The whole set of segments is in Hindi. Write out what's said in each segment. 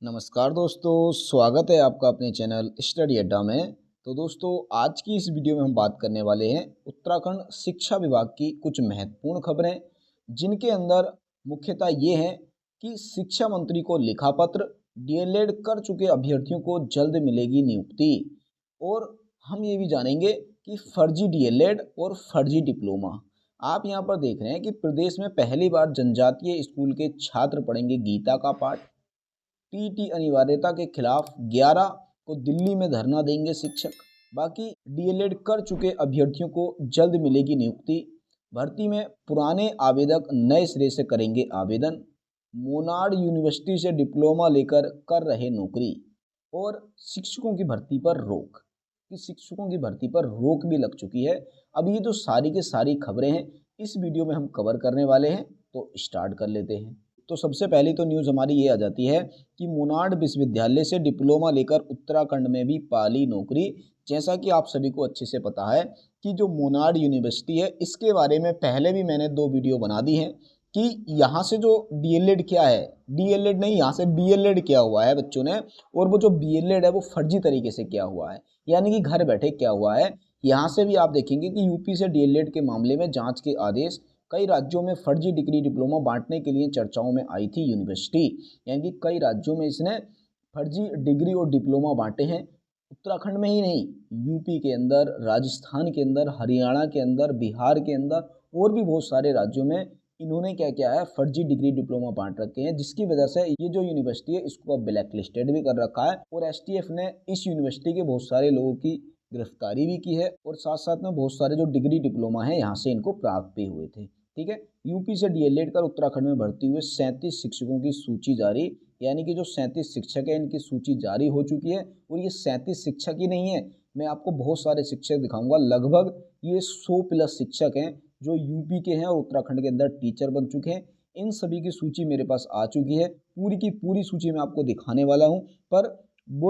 नमस्कार दोस्तों, स्वागत है आपका अपने चैनल स्टडी अड्डा में। तो दोस्तों, आज की इस वीडियो में हम बात करने वाले हैं उत्तराखंड शिक्षा विभाग की कुछ महत्वपूर्ण खबरें, जिनके अंदर मुख्यतः ये है कि शिक्षा मंत्री को लिखा पत्र, डीएलएड कर चुके अभ्यर्थियों को जल्द मिलेगी नियुक्ति। और हम ये भी जानेंगे कि फर्जी डीएलएड और फर्जी डिप्लोमा। आप यहाँ पर देख रहे हैं कि प्रदेश में पहली बार जनजातीय स्कूल के छात्र पढ़ेंगे गीता का पाठ। टीटी अनिवार्यता के खिलाफ 11 को दिल्ली में धरना देंगे शिक्षक। बाकी डीएलएड कर चुके अभ्यर्थियों को जल्द मिलेगी नियुक्ति। भर्ती में पुराने आवेदक नए सिरे से करेंगे आवेदन। मोनार्ड यूनिवर्सिटी से डिप्लोमा लेकर कर रहे नौकरी। और शिक्षकों की भर्ती पर रोक, कि शिक्षकों की भर्ती पर रोक भी लग चुकी है। अब ये जो सारी की सारी खबरें हैं इस वीडियो में हम कवर करने वाले हैं, तो स्टार्ट कर लेते हैं। तो सबसे पहली तो न्यूज़ हमारी ये आ जाती है कि मोनार्ड विश्वविद्यालय से डिप्लोमा लेकर उत्तराखंड में भी पाली नौकरी। जैसा कि आप सभी को अच्छे से पता है कि जो मोनार्ड यूनिवर्सिटी है, इसके बारे में पहले भी मैंने 2 वीडियो बना दी हैं कि यहाँ से जो डीएलएड किया है, डीएलएड नहीं, यहाँ से बीएलएड किया हुआ है बच्चों ने, और वो जो बीएलएड है वो फर्जी तरीके से किया हुआ है, यानी कि घर बैठे क्या हुआ है। यहाँ से भी आप देखेंगे कि यूपी से डीएलएड के मामले में जांच के आदेश। कई राज्यों में फर्जी डिग्री डिप्लोमा बांटने के लिए चर्चाओं में आई थी यूनिवर्सिटी, यानी कि कई राज्यों में इसने फर्जी डिग्री और डिप्लोमा बांटे हैं। उत्तराखंड में ही नहीं, यूपी के अंदर, राजस्थान के अंदर, हरियाणा के अंदर, बिहार के अंदर और भी बहुत सारे राज्यों में इन्होंने क्या किया है, फर्जी डिग्री डिप्लोमा बांट रखे हैं, जिसकी वजह से ये जो यूनिवर्सिटी है इसको अब ब्लैक लिस्टेड भी कर रखा है। और एसटीएफ ने इस यूनिवर्सिटी के बहुत सारे लोगों की गिरफ्तारी भी की है, और साथ साथ में बहुत सारे जो डिग्री डिप्लोमा है यहाँ से इनको प्राप्त भी हुए थे। ठीक है, यूपी से डीएलएड कर उत्तराखंड में भर्ती हुए 37 शिक्षकों की सूची जारी, यानी कि जो 37 शिक्षक है इनकी सूची जारी हो चुकी है। और ये 37 शिक्षक ही नहीं है, मैं आपको बहुत सारे शिक्षक दिखाऊंगा। लगभग ये 100 प्लस शिक्षक हैं जो यूपी के हैं और उत्तराखंड के अंदर टीचर बन चुके हैं। इन सभी की सूची मेरे पास आ चुकी है, पूरी की पूरी सूची मैं आपको दिखाने वाला हूँ। पर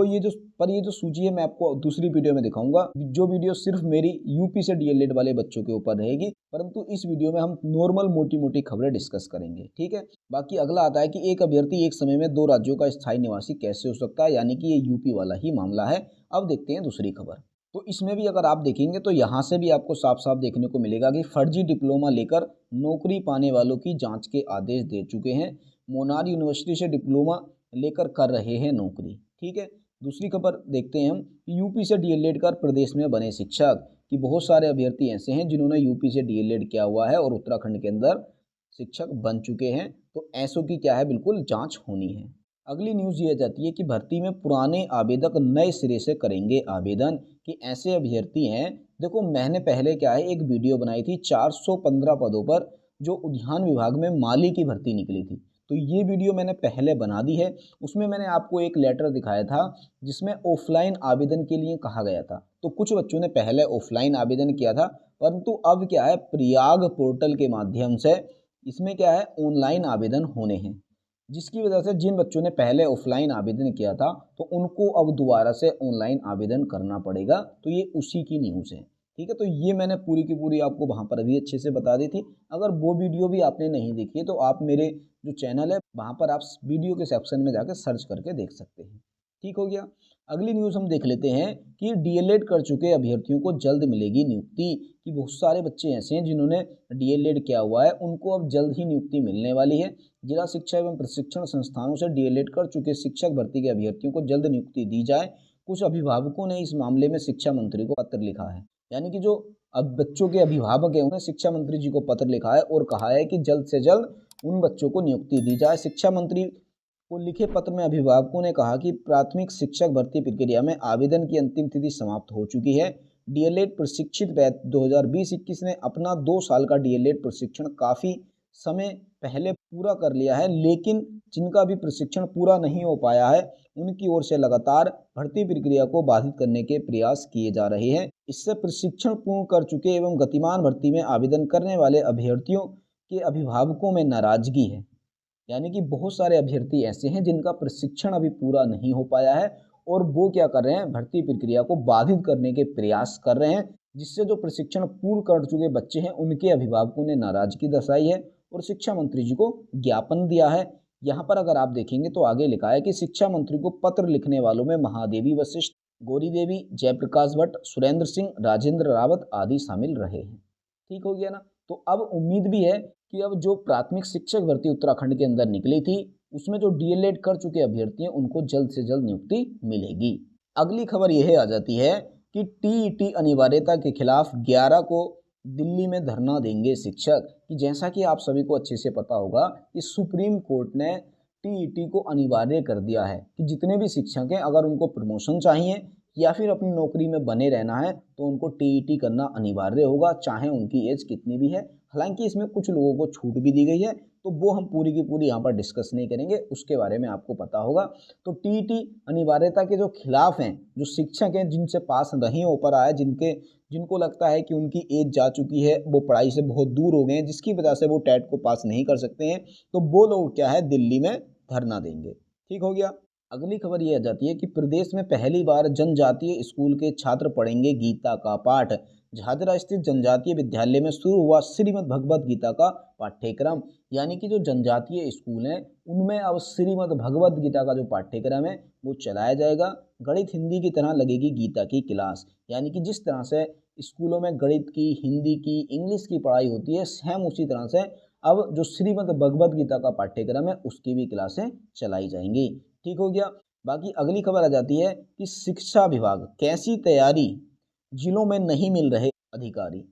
ये जो सूची है मैं आपको दूसरी वीडियो में दिखाऊंगा, जो वीडियो सिर्फ मेरी यूपी से डीएलएड वाले बच्चों के ऊपर रहेगी। परंतु इस वीडियो में हम नॉर्मल मोटी मोटी खबरें डिस्कस करेंगे। ठीक है, बाकी अगला आता है कि एक अभ्यर्थी एक समय में 2 राज्यों का स्थायी निवासी कैसे हो सकता है, यानी कि ये यूपी वाला ही मामला है। अब देखते हैं दूसरी खबर। तो इसमें भी अगर आप देखेंगे तो यहाँ से भी आपको साफ साफ देखने को मिलेगा कि फर्जी डिप्लोमा लेकर नौकरी पाने वालों की जांच के आदेश दे चुके हैं। मोनार्ड यूनिवर्सिटी से डिप्लोमा लेकर कर रहे हैं नौकरी। ठीक है, दूसरी खबर देखते हैं हम। यूपी से डीएलएड कर प्रदेश में बने शिक्षक, कि बहुत सारे अभ्यर्थी ऐसे हैं जिन्होंने यूपी से डीएलएड किया हुआ है और उत्तराखंड के अंदर शिक्षक बन चुके हैं। तो ऐसों की क्या है, बिल्कुल जांच होनी है। अगली न्यूज़ ये जाती है कि भर्ती में पुराने आवेदक नए सिरे से करेंगे आवेदन, कि ऐसे अभ्यर्थी हैं। देखो, मैंने पहले क्या है, एक वीडियो बनाई थी 415 पदों पर जो उद्यान विभाग में माली की भर्ती निकली थी। तो ये वीडियो मैंने पहले बना दी है। उसमें मैंने आपको एक लेटर दिखाया था जिसमें ऑफलाइन आवेदन के लिए कहा गया था। तो कुछ बच्चों ने पहले ऑफलाइन आवेदन किया था, परंतु अब क्या है, प्रयाग पोर्टल के माध्यम से इसमें क्या है, ऑनलाइन आवेदन होने हैं। जिसकी वजह से जिन बच्चों ने पहले ऑफलाइन आवेदन किया था तो उनको अब दोबारा से ऑनलाइन आवेदन करना पड़ेगा। तो ये उसी की न्यूज़ है। ठीक है, तो ये मैंने पूरी की पूरी आपको वहाँ पर भी अच्छे से बता दी थी। अगर वो वीडियो भी आपने नहीं देखी है तो आप मेरे जो चैनल है वहाँ पर आप वीडियो के सेक्शन में जाकर सर्च करके देख सकते हैं। ठीक हो गया। अगली न्यूज़ हम देख लेते हैं कि डीएलएड कर चुके अभ्यर्थियों को जल्द मिलेगी नियुक्ति, कि बहुत सारे बच्चे ऐसे हैं जिन्होंने डीएलएड किया हुआ है, उनको अब जल्द ही नियुक्ति मिलने वाली है। जिला शिक्षा एवं प्रशिक्षण संस्थानों से डीएलएड कर चुके शिक्षक भर्ती के अभ्यर्थियों को जल्द नियुक्ति दी जाए। कुछ अभिभावकों ने इस मामले में शिक्षा मंत्री को पत्र लिखा है, यानी कि जो अब बच्चों के अभिभावक हैं उन्हें शिक्षा मंत्री जी को पत्र लिखा है और कहा है कि जल्द से जल्द उन बच्चों को नियुक्ति दी जाए। शिक्षा मंत्री को लिखे पत्र में अभिभावकों ने कहा कि प्राथमिक शिक्षक भर्ती प्रक्रिया में आवेदन की अंतिम तिथि समाप्त हो चुकी है। डीएलएड प्रशिक्षित बैच 2020-21 ने अपना 2 साल का डीएलएड प्रशिक्षण काफ़ी समय पहले पूरा कर लिया है, लेकिन जिनका भी प्रशिक्षण पूरा नहीं हो पाया है उनकी ओर से लगातार भर्ती प्रक्रिया को बाधित करने के प्रयास किए जा रहे हैं। इससे प्रशिक्षण पूर्ण कर चुके एवं गतिमान भर्ती में आवेदन करने वाले अभ्यर्थियों के अभिभावकों में नाराजगी है। यानी कि बहुत सारे अभ्यर्थी ऐसे हैं जिनका प्रशिक्षण अभी पूरा नहीं हो पाया है और वो क्या कर रहे हैं, भर्ती प्रक्रिया को बाधित करने के प्रयास कर रहे हैं, जिससे जो प्रशिक्षण पूर्ण कर चुके बच्चे हैं उनके अभिभावकों ने नाराजगी दर्शाई है और शिक्षा मंत्री जी को ज्ञापन दिया है यहाँ पर अगर आप देखेंगे तो आगे लिखा है कि शिक्षा मंत्री को पत्र लिखने वालों में महादेवी वशिष्ठ, गौरी देवी, जयप्रकाश भट्ट, सुरेंद्र सिंह, राजेंद्र रावत आदि शामिल रहे हैं। ठीक हो गया ना। तो अब उम्मीद भी है कि अब जो प्राथमिक शिक्षक भर्ती उत्तराखंड के अंदर निकली थी उसमें जो डीएलएड कर चुके अभ्यर्थी हैं उनको जल्द से जल्द नियुक्ति मिलेगी। अगली खबर यह आ जाती है कि टीईटी अनिवार्यता के खिलाफ 11 को दिल्ली में धरना देंगे शिक्षक। कि जैसा कि आप सभी को अच्छे से पता होगा कि सुप्रीम कोर्ट ने टीईटी को अनिवार्य कर दिया है कि जितने भी शिक्षक हैं अगर उनको प्रमोशन चाहिए या फिर अपनी नौकरी में बने रहना है तो उनको टीईटी करना अनिवार्य होगा, चाहे उनकी एज कितनी भी है। हालांकि इसमें कुछ लोगों को छूट भी दी गई है, तो वो हम पूरी की पूरी यहाँ पर डिस्कस नहीं करेंगे, उसके बारे में आपको पता होगा। तो टीईटी अनिवार्यता के जो खिलाफ हैं, जो शिक्षक हैं जिनसे पास नहीं हो पा रहा है, जिनको लगता है कि उनकी एज जा चुकी है, वो पढ़ाई से बहुत दूर हो गए हैं, जिसकी वजह से वो टेट को पास नहीं कर सकते हैं, तो वो लोग क्या है दिल्ली में धरना देंगे। ठीक हो गया। अगली खबर ये आ जाती है कि प्रदेश में पहली बार जनजातीय स्कूल के छात्र पढ़ेंगे गीता का पाठ। झाझरा स्थित जनजातीय विद्यालय में शुरू हुआ श्रीमद् भगवद गीता का पाठ्यक्रम। यानी कि जो जनजातीय स्कूल हैं उनमें अब श्रीमद् भगवद गीता का जो पाठ्यक्रम है वो चलाया जाएगा। गणित हिंदी की तरह लगेगी गीता की क्लास। यानी कि जिस तरह से स्कूलों में गणित की, हिंदी की, इंग्लिश की पढ़ाई होती है, सेम उसी तरह से अब जो श्रीमद् भगवद गीता का पाठ्यक्रम है उसकी भी क्लासें चलाई जाएंगी। ठीक हो गया। बाकी अगली खबर आ जाती है कि शिक्षा विभाग कैसी तैयारी, जिलों में नहीं मिल रहे अधिकारी।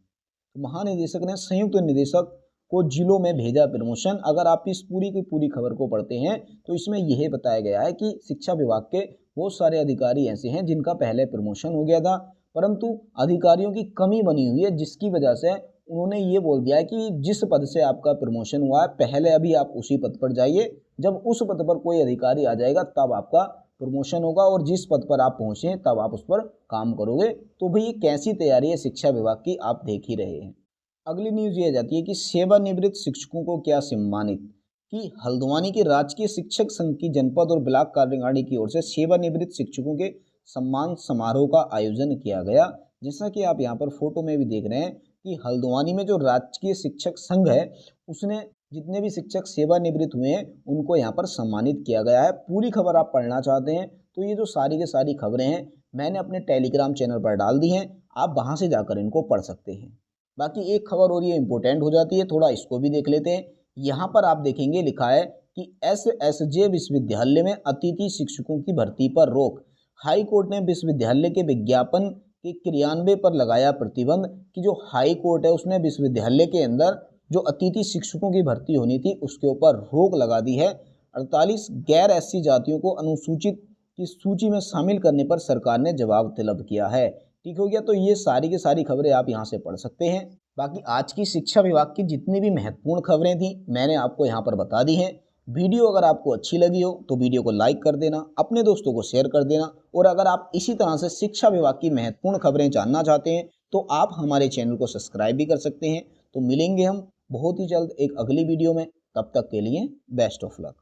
महानिदेशक ने संयुक्त निदेशक को जिलों में भेजा प्रमोशन। अगर आप इस पूरी की पूरी खबर को पढ़ते हैं तो इसमें यह बताया गया है कि शिक्षा विभाग के बहुत सारे अधिकारी ऐसे हैं जिनका पहले प्रमोशन हो गया था, परंतु अधिकारियों की कमी बनी हुई है, जिसकी वजह से उन्होंने ये बोल दिया है कि जिस पद से आपका प्रमोशन हुआ है पहले अभी आप उसी पद पर जाइए, जब उस पद पर कोई अधिकारी आ जाएगा तब आपका प्रमोशन होगा और जिस पद पर आप पहुंचे तब आप उस पर काम करोगे। तो भाई ये कैसी तैयारी है शिक्षा विभाग की, आप देख ही रहे हैं। अगली न्यूज ये जाती है कि सेवानिवृत्त शिक्षकों को क्या सम्मानित। कि हल्द्वानी के राजकीय शिक्षक संघ की जनपद और ब्लॉक कार्यकारिणी की ओर से सेवानिवृत्त शिक्षकों के सम्मान समारोह का आयोजन किया गया। जैसा कि आप यहाँ पर फोटो में भी देख रहे हैं कि हल्द्वानी में जो राजकीय शिक्षक संघ है उसने जितने भी शिक्षक सेवानिवृत्त हुए हैं उनको यहाँ पर सम्मानित किया गया है। पूरी खबर आप पढ़ना चाहते हैं तो ये जो सारी की सारी खबरें हैं मैंने अपने टेलीग्राम चैनल पर डाल दी हैं, आप वहाँ से जाकर इनको पढ़ सकते हैं। बाकी एक खबर और ये इंपॉर्टेंट हो जाती है, थोड़ा इसको भी देख लेते हैं। यहाँ पर आप देखेंगे लिखा है कि एसएसजे विश्वविद्यालय में अतिथि शिक्षकों की भर्ती पर रोक। हाई कोर्ट ने विश्वविद्यालय के विज्ञापन के क्रियान्वयन पर लगाया प्रतिबंध। कि जो हाई कोर्ट है उसने विश्वविद्यालय के अंदर जो अतिथि शिक्षकों की भर्ती होनी थी उसके ऊपर रोक लगा दी है। 48 गैर एससी जातियों को अनुसूचित की सूची में शामिल करने पर सरकार ने जवाब तलब किया है। ठीक हो गया। तो ये सारी की सारी खबरें आप यहाँ से पढ़ सकते हैं। बाकी आज की शिक्षा विभाग की जितनी भी महत्वपूर्ण खबरें थी मैंने आपको यहाँ पर बता दी हैं। वीडियो अगर आपको अच्छी लगी हो तो वीडियो को लाइक कर देना, अपने दोस्तों को शेयर कर देना, और अगर आप इसी तरह से शिक्षा विभाग की महत्वपूर्ण खबरें जानना चाहते हैं तो आप हमारे चैनल को सब्सक्राइब भी कर सकते हैं। तो मिलेंगे हम बहुत ही जल्द एक अगली वीडियो में, तब तक के लिए बेस्ट ऑफ लक।